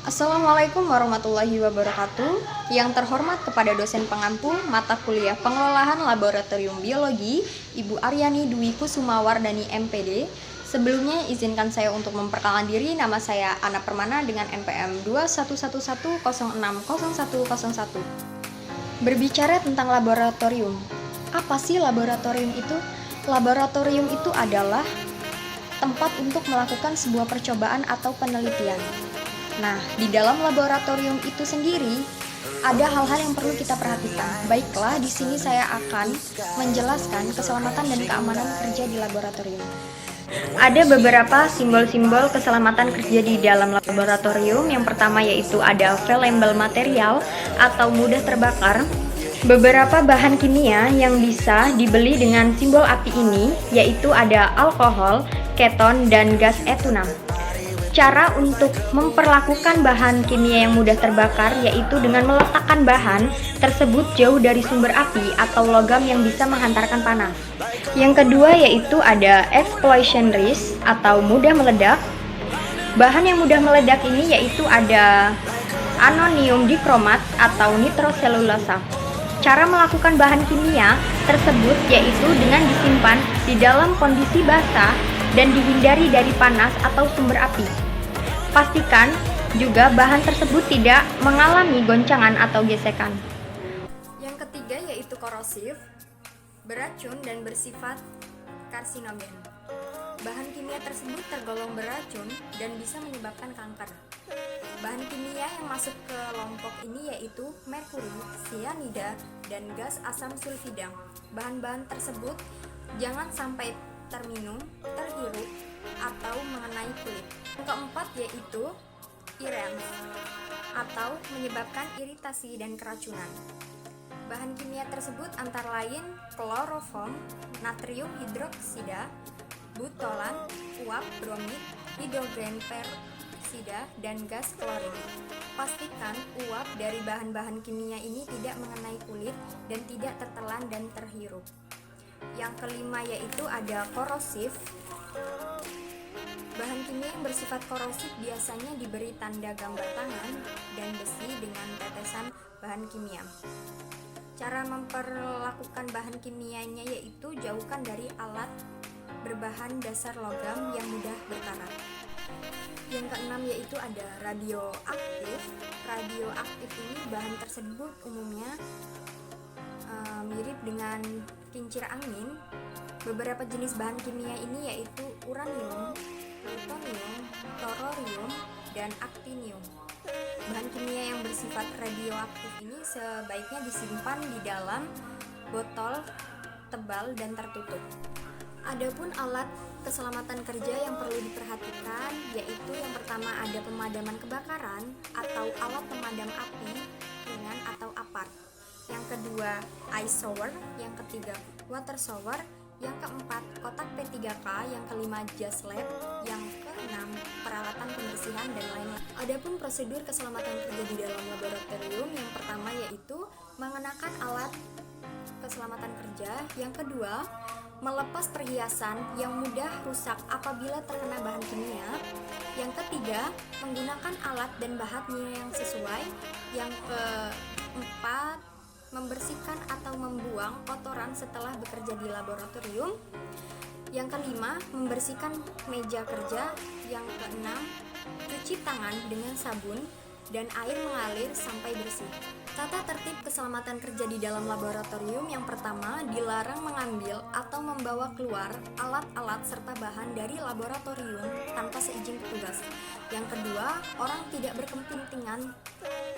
Assalamualaikum warahmatullahi wabarakatuh. Yang terhormat kepada dosen pengampu mata kuliah Pengelolaan Laboratorium Biologi, Ibu Aryani Dwi Kusumawardani MPD. Sebelumnya izinkan saya untuk memperkenalkan diri. Nama saya Ana Permana dengan NPM 2111060101. Berbicara tentang laboratorium. Apa sih laboratorium itu? Laboratorium itu adalah tempat untuk melakukan sebuah percobaan atau penelitian. Nah, di dalam laboratorium itu sendiri ada hal-hal yang perlu kita perhatikan. Baiklah, di sini saya akan menjelaskan keselamatan dan keamanan kerja di laboratorium. Ada beberapa simbol-simbol keselamatan kerja di dalam laboratorium. Yang pertama yaitu ada flammable material atau mudah terbakar. Beberapa bahan kimia yang bisa dibeli dengan simbol api ini yaitu ada alkohol, keton, dan gas etunam. Cara untuk memperlakukan bahan kimia yang mudah terbakar yaitu dengan meletakkan bahan tersebut jauh dari sumber api atau logam yang bisa menghantarkan panas. Yang kedua yaitu ada explosion risk atau mudah meledak. Bahan yang mudah meledak ini yaitu ada anonium dikromat atau nitroselulosa. Cara melakukan bahan kimia tersebut yaitu dengan disimpan di dalam kondisi basah dan dihindari dari panas atau sumber api. Pastikan juga bahan tersebut tidak mengalami goncangan atau gesekan. Yang ketiga yaitu korosif, beracun dan bersifat karsinogen. Bahan kimia tersebut tergolong beracun dan bisa menyebabkan kanker. Bahan kimia yang masuk ke kelompok ini yaitu merkuri, sianida, dan gas asam sulfida. Bahan-bahan tersebut jangan sampai terminum, terhirup, atau mengenai kulit. Yang keempat yaitu irens atau menyebabkan iritasi dan keracunan. Bahan kimia tersebut antara lain kloroform, natrium hidroksida, butolan, uap bromid, hidrogen peroksida, dan gas klorin. Pastikan uap dari bahan-bahan kimia ini tidak mengenai kulit dan tidak tertelan dan terhirup. Yang kelima yaitu ada korosif. Bahan kimia yang bersifat korosif biasanya diberi tanda gambar tangan dan besi dengan tetesan bahan kimia. Cara memperlakukan bahan kimianya yaitu jauhkan dari alat berbahan dasar logam yang mudah berkarat. Yang keenam yaitu ada radioaktif. Radioaktif ini bahan tersebut umumnya mirip dengan kincir angin. Beberapa jenis bahan kimia ini yaitu uranium, plutonium, thorium, dan aktinium. Bahan kimia yang bersifat radioaktif ini sebaiknya disimpan di dalam botol tebal dan tertutup. Adapun alat keselamatan kerja yang perlu diperhatikan yaitu yang pertama ada pemadaman kebakaran atau alat pemadam api ringan atau apart. Yang kedua ice shower, yang ketiga water shower, yang keempat kotak P3K, yang kelima jas lab, yang keenam peralatan pembersihan dan lain-lain. Adapun prosedur keselamatan kerja di dalam laboratorium yang pertama yaitu mengenakan alat keselamatan kerja, yang kedua melepas perhiasan yang mudah rusak apabila terkena bahan kimia, yang ketiga menggunakan alat dan bahannya yang sesuai, yang keempat membersihkan atau membuang kotoran setelah bekerja di laboratorium, yang kelima membersihkan meja kerja, yang keenam cuci tangan dengan sabun dan air mengalir sampai bersih. Tata tertib keselamatan kerja di dalam laboratorium yang pertama dilarang mengambil atau membawa keluar alat-alat serta bahan dari laboratorium tanpa seizin petugas. Yang kedua, orang tidak berkepentingan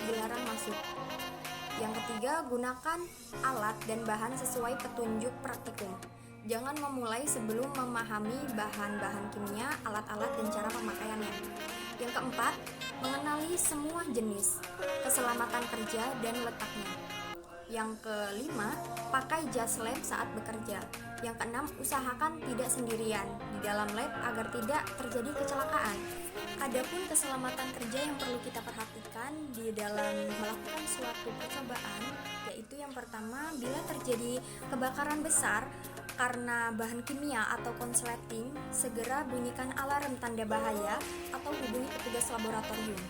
dilarang masuk. Yang ketiga, gunakan alat dan bahan sesuai petunjuk praktikum. Jangan memulai sebelum memahami bahan-bahan kimia, alat-alat, dan cara pemakaiannya. Yang keempat, mengenali semua jenis keselamatan kerja dan letaknya. Yang kelima, pakai jas lab saat bekerja. Yang keenam, usahakan tidak sendirian di dalam lab agar tidak terjadi kecelakaan. Adapun keselamatan kerja yang perlu kita perhatikan di dalam melakukan suatu percobaan yaitu yang pertama, bila terjadi kebakaran besar karena bahan kimia atau konsleting, segera bunyikan alarm tanda bahaya atau hubungi petugas laboratorium.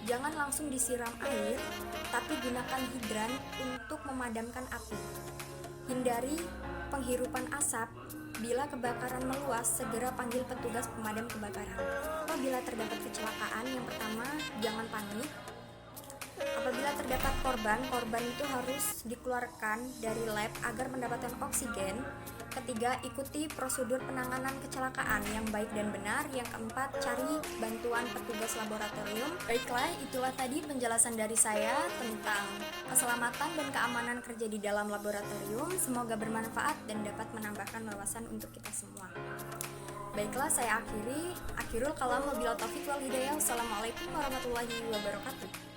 Jangan langsung disiram air, tapi gunakan hidran untuk memadamkan api. Hindari penghirupan asap. Bila kebakaran meluas, segera panggil petugas pemadam kebakaran. Apabila terdapat kecelakaan, yang pertama, jangan panik. Apabila terdapat korban itu harus dikeluarkan dari lab agar mendapatkan oksigen. Ketiga, ikuti prosedur penanganan kecelakaan yang baik dan benar. Yang keempat, cari bantuan petugas laboratorium. Baiklah, itulah tadi penjelasan dari saya tentang keselamatan dan keamanan kerja di dalam laboratorium. Semoga bermanfaat dan dapat menambahkan wawasan untuk kita semua. Baiklah, saya akhirul kalam wabillahi taufiq wal hidayah. Wassalamualaikum warahmatullahi wabarakatuh.